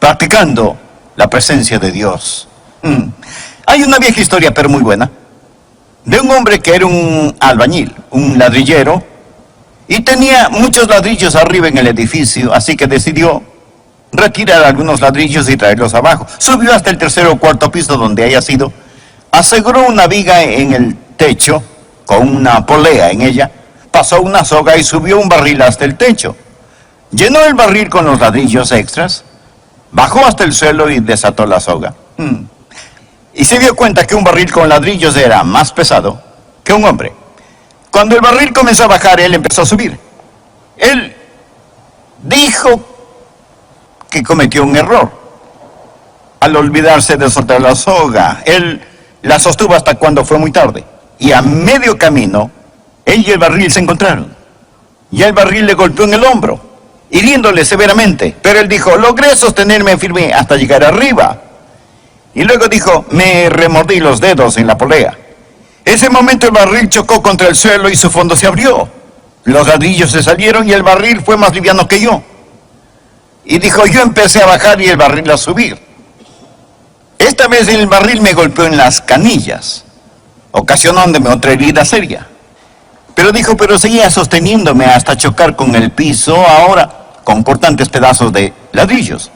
practicando la presencia de Dios. Hay una vieja historia, pero muy buena, de un hombre que era un albañil, un ladrillero, y tenía muchos ladrillos arriba en el edificio, así que decidió retirar algunos ladrillos y traerlos abajo. Subió hasta el tercer o cuarto piso donde haya sido, aseguró una viga en el techo con una polea en ella, pasó una soga y subió un barril hasta el techo. Llenó el barril con los ladrillos extras, bajó hasta el suelo y desató la soga. Y se dio cuenta que un barril con ladrillos era más pesado que un hombre. Cuando el barril comenzó a bajar, él empezó a subir. Él dijo que cometió un error al olvidarse de soltar la soga. Él la sostuvo hasta cuando fue muy tarde. Y a medio camino, él y el barril se encontraron. Y el barril le golpeó en el hombro, hiriéndole severamente. Pero él dijo, logré sostenerme firme hasta llegar arriba. Y luego dijo, me remordí los dedos en la polea. Ese momento el barril chocó contra el suelo y su fondo se abrió. Los ladrillos se salieron y el barril fue más liviano que yo. Y dijo, yo empecé a bajar y el barril a subir. Esta vez el barril me golpeó en las canillas, ocasionándome otra herida seria. Pero dijo, pero seguía sosteniéndome hasta chocar con el piso, ahora con cortantes pedazos de ladrillos.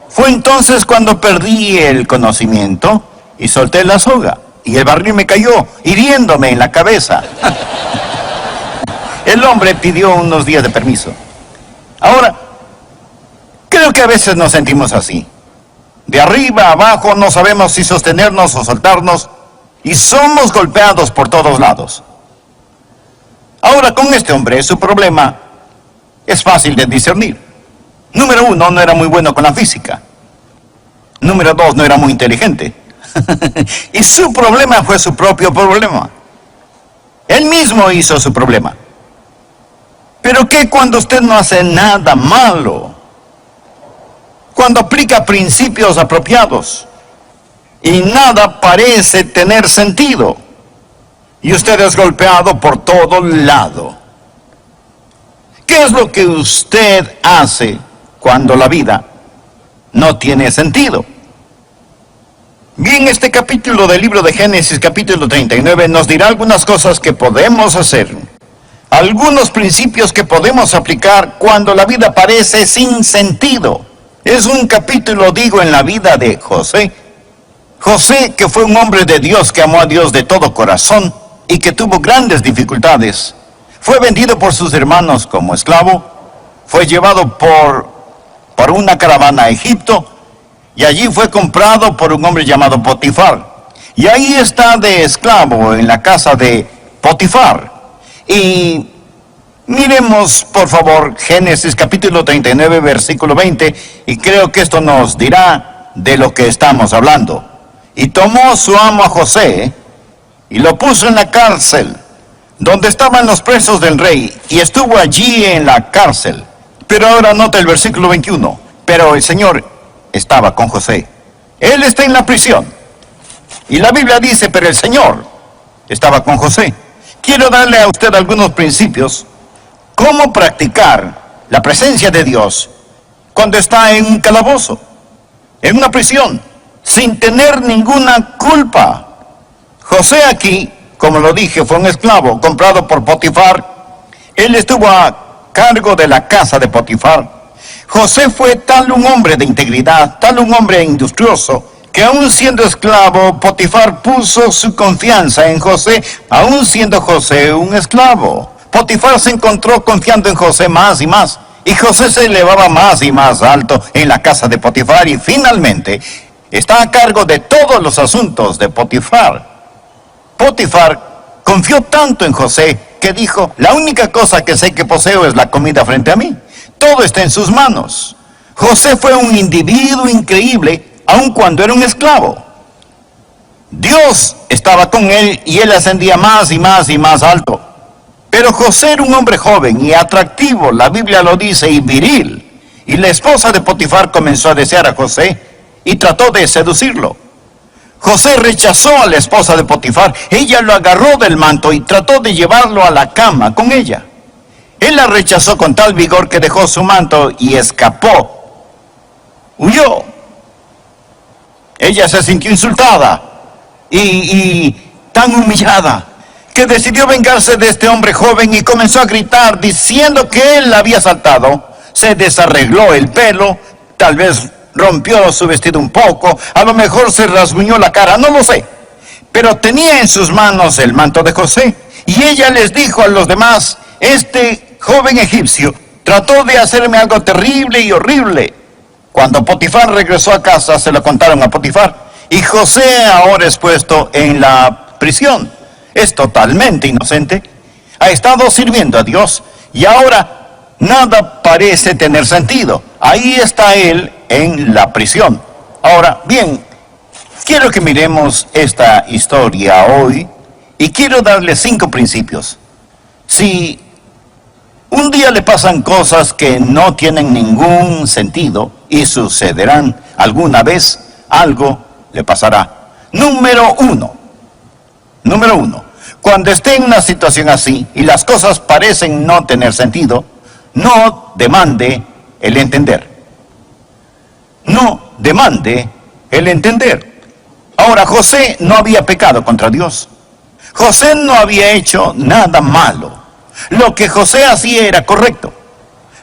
Fue entonces cuando perdí el conocimiento y solté la soga. Y el barril me cayó, hiriéndome en la cabeza. El hombre pidió unos días de permiso. Ahora, creo que a veces nos sentimos así. De arriba a abajo no sabemos si sostenernos o soltarnos y somos golpeados por todos lados. Ahora, con este hombre, su problema es fácil de discernir. Número 1, no era muy bueno con la física. Número 2, no era muy inteligente. Y su problema fue su propio problema. Él mismo hizo su problema. Pero ¿qué cuando usted no hace nada malo? Cuando aplica principios apropiados y nada parece tener sentido y usted es golpeado por todo lado. ¿Qué es lo que usted hace cuando la vida no tiene sentido? Bien, este capítulo del libro de Génesis, capítulo 39, nos dirá algunas cosas que podemos hacer, algunos principios que podemos aplicar cuando la vida parece sin sentido. Es un capítulo, digo, en la vida de José. José, que fue un hombre de Dios, que amó a Dios de todo corazón y que tuvo grandes dificultades. Fue vendido por sus hermanos como esclavo, fue llevado por una caravana a Egipto, y allí fue comprado por un hombre llamado Potifar. Y ahí está de esclavo en la casa de Potifar. Y miremos, por favor, Génesis capítulo 39, versículo 20. Y creo que esto nos dirá de lo que estamos hablando. Y tomó su amo a José y lo puso en la cárcel, donde estaban los presos del rey. Y estuvo allí en la cárcel. Pero ahora nota el versículo 21. Pero el Señor estaba con José. Él está en la prisión. Y la Biblia dice, pero el Señor estaba con José. Quiero darle a usted algunos principios. Cómo practicar la presencia de Dios cuando está en un calabozo, en una prisión, sin tener ninguna culpa. José aquí, como lo dije, fue un esclavo comprado por Potifar. Él estuvo a cargo de la casa de Potifar. José fue tal un hombre de integridad, tal un hombre industrioso, que aún siendo esclavo, Potifar puso su confianza en José, aún siendo José un esclavo. Potifar se encontró confiando en José más y más, y José se elevaba más y más alto en la casa de Potifar, y finalmente está a cargo de todos los asuntos de Potifar. Potifar confió tanto en José que dijo, la única cosa que sé que poseo es la comida frente a mí. Todo está en sus manos. José fue un individuo increíble, aun cuando era un esclavo. Dios estaba con él y él ascendía más y más y más alto. Pero José era un hombre joven y atractivo, la Biblia lo dice, y viril. Y la esposa de Potifar comenzó a desear a José y trató de seducirlo. José rechazó a la esposa de Potifar. Ella lo agarró del manto y trató de llevarlo a la cama con ella. Él la rechazó con tal vigor que dejó su manto y escapó. Huyó huyó. Ella se sintió insultada y tan humillada que decidió vengarse de este hombre joven y comenzó a gritar diciendo que él la había asaltado. Se desarregló el pelo, tal vez rompió su vestido un poco, a lo mejor se rasguñó la cara, no lo sé. Pero tenía en sus manos el manto de José. Y ella les dijo a los demás: este joven egipcio trató de hacerme algo terrible y horrible. Cuando Potifar regresó a casa, se lo contaron a Potifar. Y José ahora es puesto en la prisión. Es totalmente inocente. Ha estado sirviendo a Dios. Y ahora nada parece tener sentido. Ahí está él en la prisión. Ahora, bien, quiero que miremos esta historia hoy. Y quiero darle 5 principios. Si un día le pasan cosas que no tienen ningún sentido y sucederán alguna vez, algo le pasará. Número uno, cuando esté en una situación así y las cosas parecen no tener sentido, no demande el entender. No demande el entender. Ahora, José no había pecado contra Dios. José no había hecho nada malo. Lo que José hacía era correcto.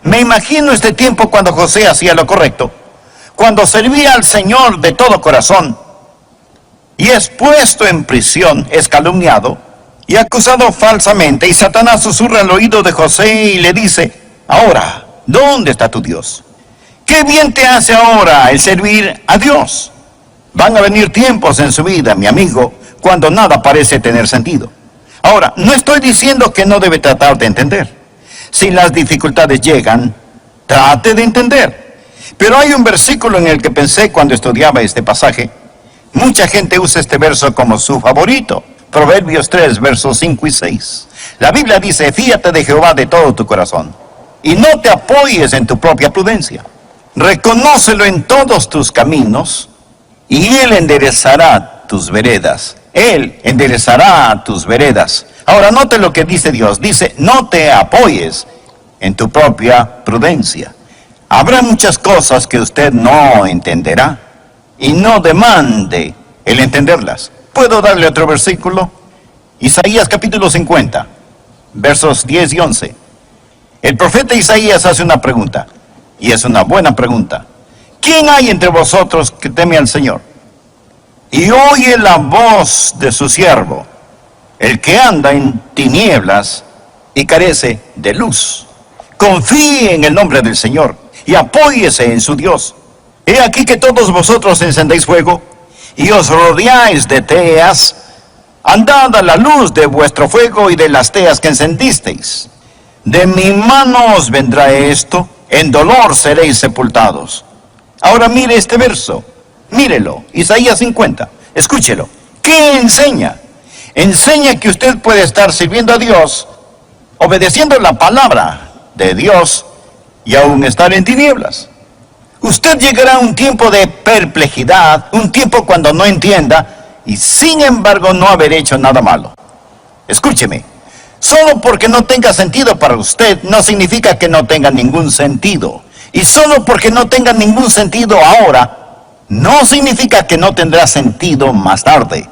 Me imagino este tiempo cuando José hacía lo correcto, cuando servía al Señor de todo corazón, y es puesto en prisión, es calumniado y acusado falsamente, y Satanás susurra al oído de José y le dice: ahora, ¿dónde está tu Dios? ¿Qué bien te hace ahora el servir a Dios? Van a venir tiempos en su vida, mi amigo, cuando nada parece tener sentido. Ahora, no estoy diciendo que no debe tratar de entender. Si las dificultades llegan, trate de entender. Pero hay un versículo en el que pensé cuando estudiaba este pasaje. Mucha gente usa este verso como su favorito. Proverbios 3, versos 5 y 6. La Biblia dice: fíate de Jehová de todo tu corazón, y no te apoyes en tu propia prudencia. Reconócelo en todos tus caminos, y Él enderezará tus veredas. Él enderezará tus veredas. Ahora note lo que dice Dios. Dice: no te apoyes en tu propia prudencia. Habrá muchas cosas que usted no entenderá y no demande el entenderlas. ¿Puedo darle otro versículo? Isaías capítulo 50, versos 10 y 11. El profeta Isaías hace una pregunta, y es una buena pregunta. ¿Quién hay entre vosotros que teme al Señor y oye la voz de su siervo, el que anda en tinieblas y carece de luz? Confíe en el nombre del Señor y apóyese en su Dios. He aquí que todos vosotros encendéis fuego y os rodeáis de teas. Andad a la luz de vuestro fuego y de las teas que encendisteis. De mi mano os vendrá esto, en dolor seréis sepultados. Ahora mire este verso, mírelo, Isaías 50, escúchelo. ¿Qué enseña? Enseña que usted puede estar sirviendo a Dios, obedeciendo la palabra de Dios y aún estar en tinieblas. Usted llegará a un tiempo de perplejidad, un tiempo cuando no entienda, y sin embargo no haber hecho nada malo. Escúcheme, solo porque no tenga sentido para usted no significa que no tenga ningún sentido. Y solo porque no tenga ningún sentido ahora, no significa que no tendrá sentido más tarde.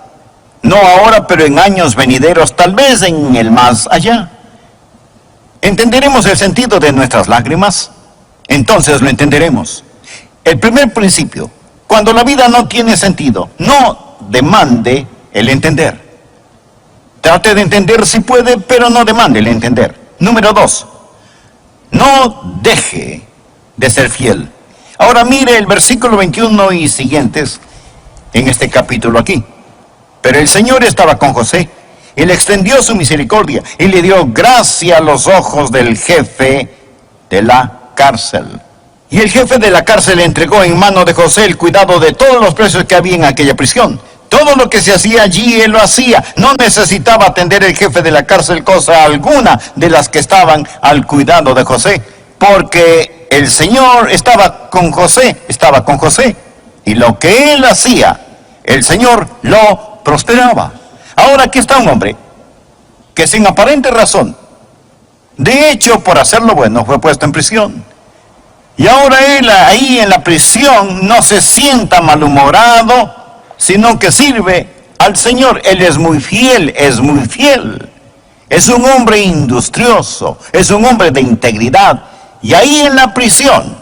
No ahora, pero en años venideros, tal vez en el más allá. ¿Entenderemos el sentido de nuestras lágrimas? Entonces lo entenderemos. El primer principio: cuando la vida no tiene sentido, no demande el entender. Trate de entender si puede, pero no demande el entender. Número 2, no deje de ser fiel. Ahora mire el versículo 21 y siguientes en este capítulo aquí. Pero el Señor estaba con José, y le extendió su misericordia, y le dio gracia a los ojos del jefe de la cárcel. Y el jefe de la cárcel le entregó en mano de José el cuidado de todos los presos que había en aquella prisión. Todo lo que se hacía allí, él lo hacía. No necesitaba atender el jefe de la cárcel cosa alguna de las que estaban al cuidado de José, porque el Señor estaba con José. Y lo que él hacía, el Señor lo prosperaba. Ahora aquí está un hombre que sin aparente razón, de hecho por hacer lo bueno, fue puesto en prisión. Y ahora él ahí en la prisión no se sienta malhumorado, sino que sirve al Señor. Él es muy fiel, es muy fiel. Es un hombre industrioso, es un hombre de integridad. Y ahí en la prisión,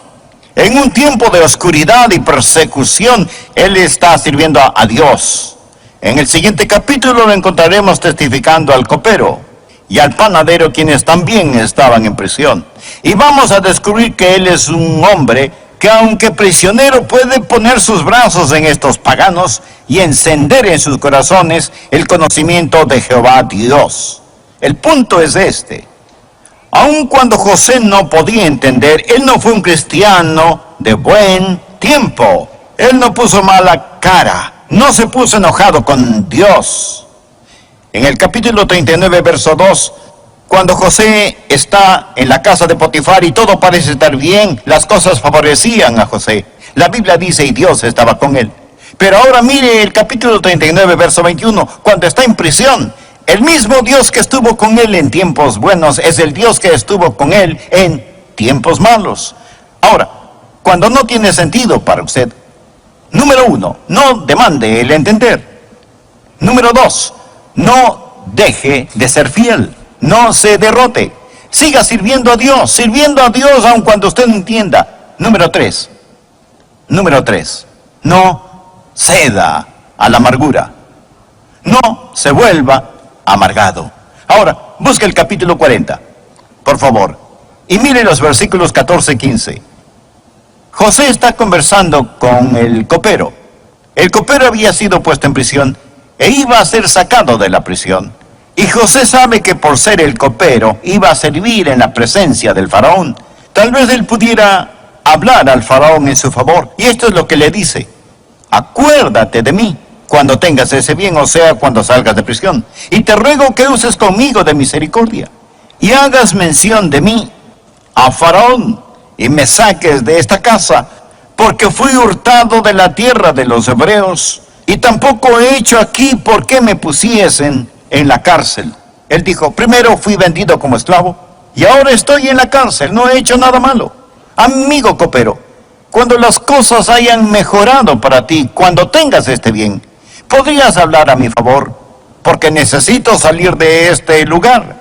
en un tiempo de oscuridad y persecución, él está sirviendo a Dios. En el siguiente capítulo lo encontraremos testificando al copero y al panadero, quienes también estaban en prisión. Y vamos a descubrir que él es un hombre que, aunque prisionero, puede poner sus brazos en estos paganos y encender en sus corazones el conocimiento de Jehová Dios. El punto es este: aun cuando José no podía entender, él no fue un cristiano de buen tiempo. Él no puso mala cara, no se puso enojado con Dios. En el capítulo 39, verso 2, cuando José está en la casa de Potifar y todo parece estar bien, las cosas favorecían a José. La Biblia dice, y Dios estaba con él. Pero ahora mire el capítulo 39, verso 21, cuando está en prisión. El mismo Dios que estuvo con él en tiempos buenos es el Dios que estuvo con él en tiempos malos. Ahora, cuando no tiene sentido para usted, número 1, no demande el entender. Número 2, no deje de ser fiel, no se derrote. Siga sirviendo a Dios aun cuando usted no entienda. Número 3, no ceda a la amargura. No se vuelva amargado. Ahora, busque el capítulo 40, por favor, y mire los versículos 14 y 15. José está conversando con el copero. El copero había sido puesto en prisión e iba a ser sacado de la prisión. Y José sabe que por ser el copero iba a servir en la presencia del faraón. Tal vez él pudiera hablar al faraón en su favor. Y esto es lo que le dice: acuérdate de mí cuando tengas ese bien, o sea, cuando salgas de prisión. Y te ruego que uses conmigo de misericordia, y hagas mención de mí a Faraón, y me saques de esta casa, porque fui hurtado de la tierra de los hebreos, y tampoco he hecho aquí por qué me pusiesen en la cárcel. Él dijo, primero fui vendido como esclavo, y ahora estoy en la cárcel, no he hecho nada malo. Amigo copero, cuando las cosas hayan mejorado para ti, cuando tengas este bien, podrías hablar a mi favor, porque necesito salir de este lugar.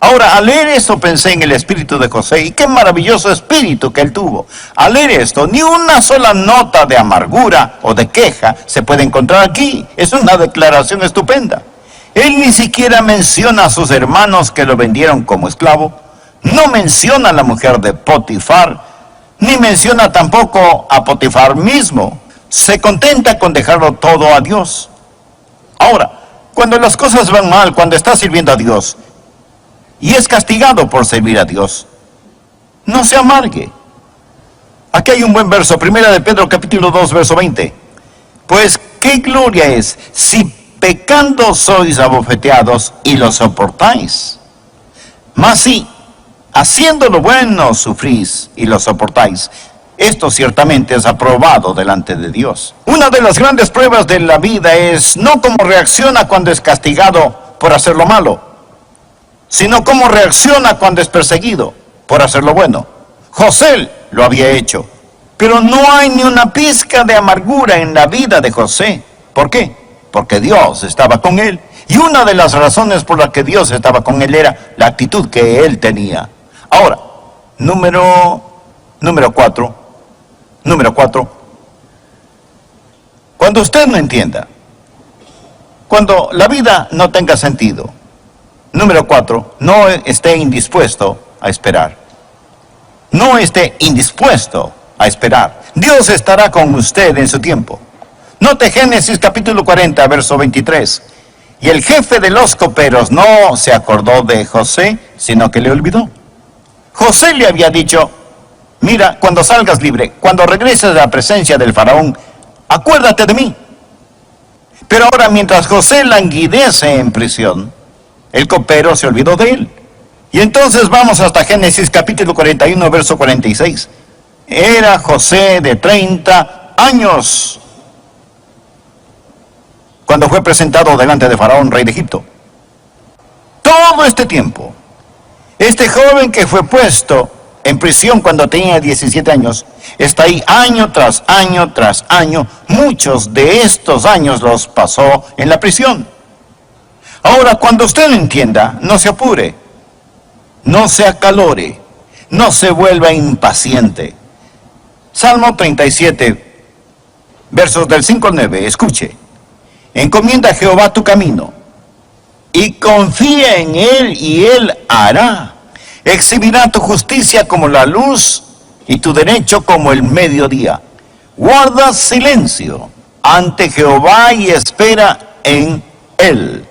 Ahora, al leer esto pensé en el espíritu de José, y qué maravilloso espíritu que él tuvo. Al leer esto, ni una sola nota de amargura o de queja se puede encontrar aquí. Es una declaración estupenda. Él ni siquiera menciona a sus hermanos que lo vendieron como esclavo, no menciona a la mujer de Potifar, ni menciona tampoco a Potifar mismo. Se contenta con dejarlo todo a Dios. Ahora, cuando las cosas van mal, cuando está sirviendo a Dios y es castigado por servir a Dios, no se amargue. Aquí hay un buen verso, Primera de Pedro capítulo 2, verso 20. Pues qué gloria es si pecando sois abofeteados y lo soportáis. Mas si haciendo lo bueno sufrís y lo soportáis, esto ciertamente es aprobado delante de Dios. Una de las grandes pruebas de la vida es no cómo reacciona cuando es castigado por hacer lo malo, sino cómo reacciona cuando es perseguido por hacer lo bueno. José lo había hecho, pero no hay ni una pizca de amargura en la vida de José. ¿Por qué? Porque Dios estaba con él. Y una de las razones por las que Dios estaba con él era la actitud que él tenía. Ahora, número 4. Cuando usted no entienda, cuando la vida no tenga sentido. Número 4, no esté indispuesto a esperar. No esté indispuesto a esperar. Dios estará con usted en su tiempo. Note Génesis capítulo 40, verso 23. Y el jefe de los coperos no se acordó de José, sino que le olvidó. José le había dicho, mira, cuando salgas libre, cuando regreses a la presencia del faraón, acuérdate de mí. Pero ahora, mientras José languidece en prisión, el copero se olvidó de él. Y entonces vamos hasta Génesis capítulo 41, verso 46. Era José de 30 años cuando fue presentado delante de Faraón, rey de Egipto. Todo este tiempo, este joven que fue puesto en prisión cuando tenía 17 años, está ahí año tras año tras año. Muchos de estos años los pasó en la prisión. Ahora, cuando usted lo entienda, no se apure, no se acalore, no se vuelva impaciente. Salmo 37, versos del 5 al 9, escuche. Encomienda a Jehová tu camino, y confía en Él, y Él hará. Exhibirá tu justicia como la luz, y tu derecho como el mediodía. Guarda silencio ante Jehová y espera en Él.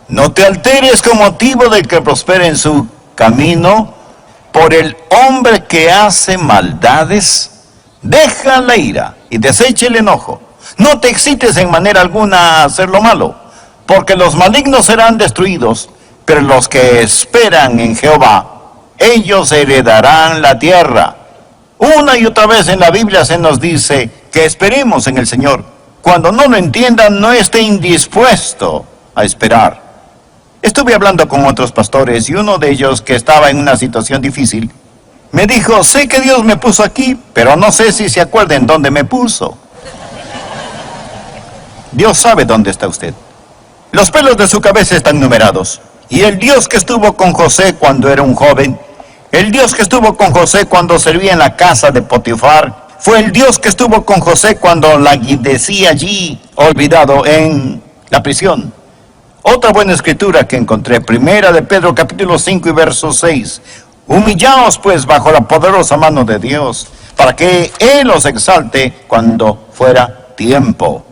No te alteres con motivo del que prospere en su camino, por el hombre que hace maldades. Deja la ira y desecha el enojo. No te excites en manera alguna a hacer lo malo, porque los malignos serán destruidos, pero los que esperan en Jehová, ellos heredarán la tierra. Una y otra vez en la Biblia se nos dice que esperemos en el Señor. Cuando no lo entiendan, no esté indispuesto a esperar. Estuve hablando con otros pastores y uno de ellos, que estaba en una situación difícil, me dijo: sé que Dios me puso aquí, pero no sé si se acuerdan dónde me puso. Dios sabe dónde está usted. Los pelos de su cabeza están numerados. Y el Dios que estuvo con José cuando era un joven, el Dios que estuvo con José cuando servía en la casa de Potifar, fue el Dios que estuvo con José cuando languidecía allí, olvidado en la prisión. Otra buena escritura que encontré, primera de Pedro capítulo 5 y verso 6. Humillaos pues bajo la poderosa mano de Dios, para que Él os exalte cuando fuera tiempo.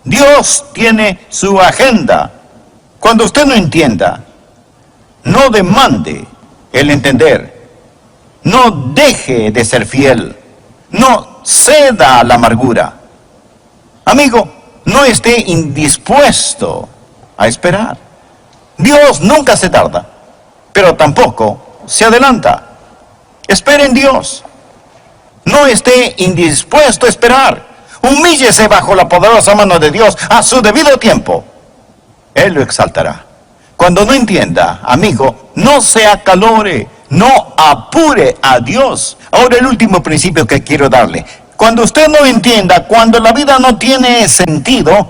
Dios tiene su agenda. Cuando usted no entienda, no demande el entender. No deje de ser fiel. No ceda a la amargura. Amigo, no esté indispuesto a esperar. Dios nunca se tarda, pero tampoco se adelanta. Espere en Dios. No esté indispuesto a esperar. Humíllese bajo la poderosa mano de Dios a su debido tiempo. Él lo exaltará. Cuando no entienda, amigo, no se acalore, no apure a Dios. Ahora el último principio que quiero darle. Cuando usted no entienda, cuando la vida no tiene sentido,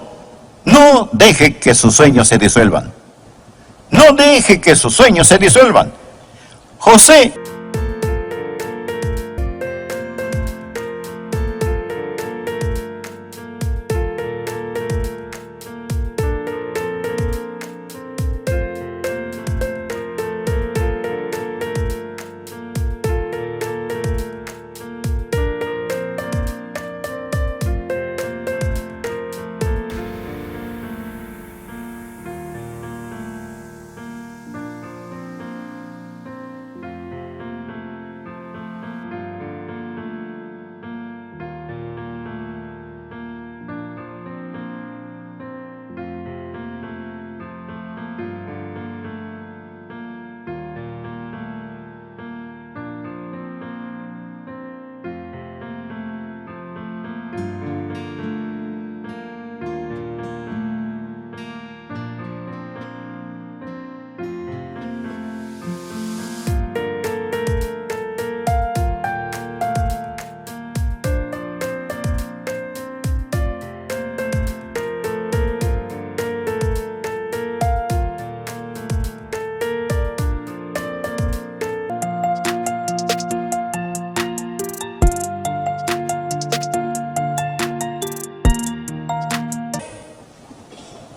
no deje que sus sueños se disuelvan. No deje que sus sueños se disuelvan. José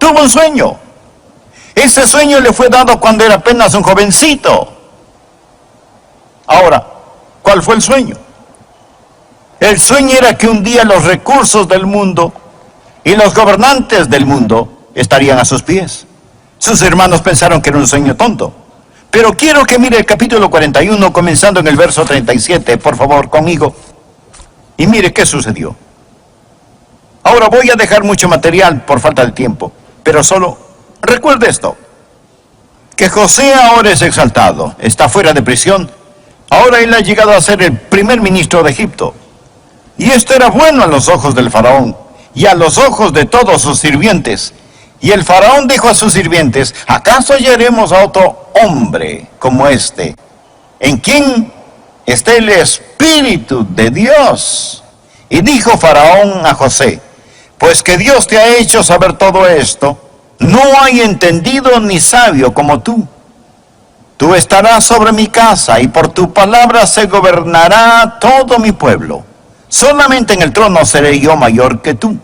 tuvo un sueño. Ese sueño le fue dado cuando era apenas un jovencito. Ahora, ¿cuál fue el sueño? El sueño era que un día los recursos del mundo y los gobernantes del mundo estarían a sus pies. Sus hermanos pensaron que era un sueño tonto. Pero quiero que mire el capítulo 41, comenzando en el verso 37, por favor, conmigo. Y mire qué sucedió. Ahora voy a dejar mucho material por falta de tiempo, pero solo recuerde esto, que José ahora es exaltado, está fuera de prisión. Ahora él ha llegado a ser el primer ministro de Egipto. Y esto era bueno a los ojos del faraón y a los ojos de todos sus sirvientes. Y el faraón dijo a sus sirvientes: ¿acaso hallaremos a otro hombre como este, en quien está el Espíritu de Dios. Y dijo Faraón a José: pues que Dios te ha hecho saber todo esto, no hay entendido ni sabio como tú. Tú estarás sobre mi casa, y por tu palabra se gobernará todo mi pueblo. Solamente en el trono seré yo mayor que tú.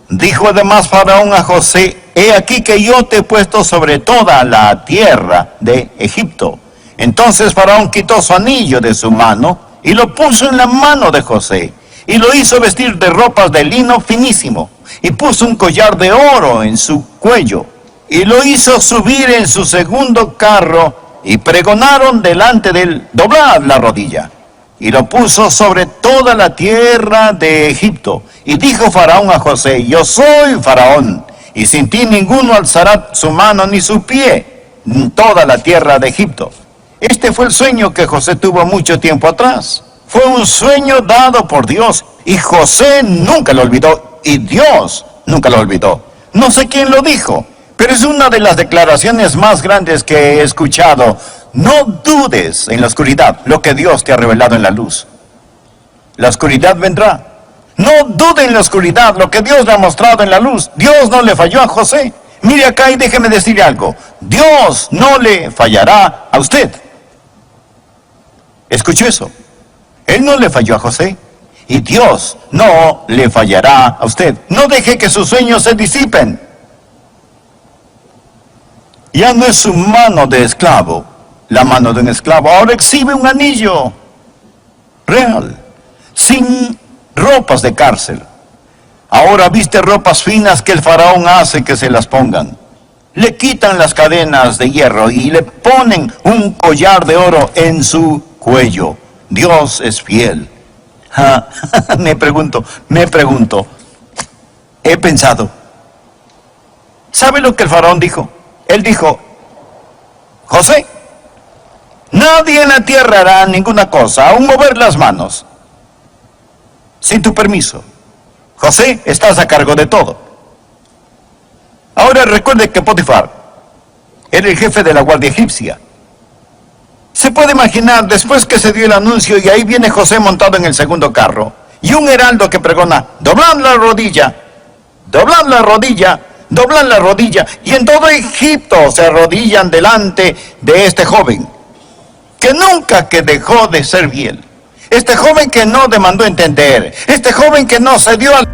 Dijo además Faraón a José: he aquí que yo te he puesto sobre toda la tierra de Egipto. Entonces Faraón quitó su anillo de su mano y lo puso en la mano de José, y lo hizo vestir de ropas de lino finísimo, y puso un collar de oro en su cuello, y lo hizo subir en su segundo carro, y pregonaron delante de él: doblad la rodilla. Y lo puso sobre toda la tierra de Egipto. Y dijo Faraón a José: yo soy Faraón, y sin ti ninguno alzará su mano ni su pie en toda la tierra de Egipto. Este fue el sueño que José tuvo mucho tiempo atrás. Fue un sueño dado por Dios, y José nunca lo olvidó, y Dios nunca lo olvidó. No sé quién lo dijo, pero es una de las declaraciones más grandes que he escuchado. No dudes en la oscuridad lo que Dios te ha revelado en la luz. La oscuridad vendrá. No dude en la oscuridad lo que Dios le ha mostrado en la luz. Dios no le falló a José. Mire acá y déjeme decirle algo. Dios no le fallará a usted. ¿Escuchó eso? Él no le falló a José, y Dios no le fallará a usted. No deje que sus sueños se disipen. Ya no es su mano de esclavo, la mano de un esclavo. Ahora exhibe un anillo real, sin ropas de cárcel. Ahora viste ropas finas que el faraón hace que se las pongan. Le quitan las cadenas de hierro y le ponen un collar de oro en su cuello. Dios es fiel. Me pregunto, he pensado. ¿Sabe lo que el faraón dijo? Él dijo: José, nadie en la tierra hará ninguna cosa, aún mover las manos, sin tu permiso. José, estás a cargo de todo. Ahora recuerde que Potifar era el jefe de la guardia egipcia. Se puede imaginar, después que se dio el anuncio, y ahí viene José montado en el segundo carro, y un heraldo que pregona: doblad la rodilla, doblad la rodilla, doblan la rodilla, y en todo Egipto se arrodillan delante de este joven, que nunca que dejó de ser fiel, este joven que no demandó entender, este joven que no cedió al...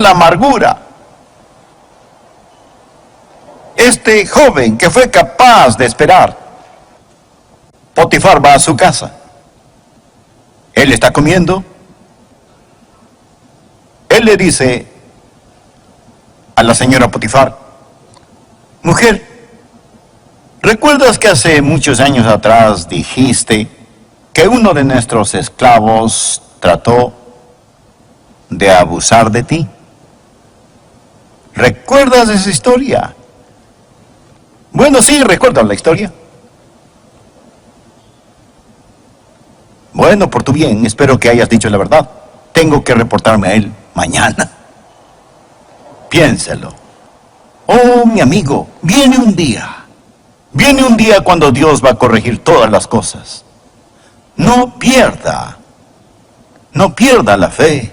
la amargura. Este joven que fue capaz de esperar, Potifar va a su casa. Él está comiendo. Él le dice a la señora Potifar: mujer, ¿recuerdas que hace muchos años atrás dijiste que uno de nuestros esclavos trató de abusar de ti? ¿Recuerdas esa historia? Bueno, sí, recuerdo la historia. Bueno, por tu bien, espero que hayas dicho la verdad. Tengo que reportarme a él mañana. Piénselo. Oh, mi amigo, viene un día. Viene un día cuando Dios va a corregir todas las cosas. No pierda la fe.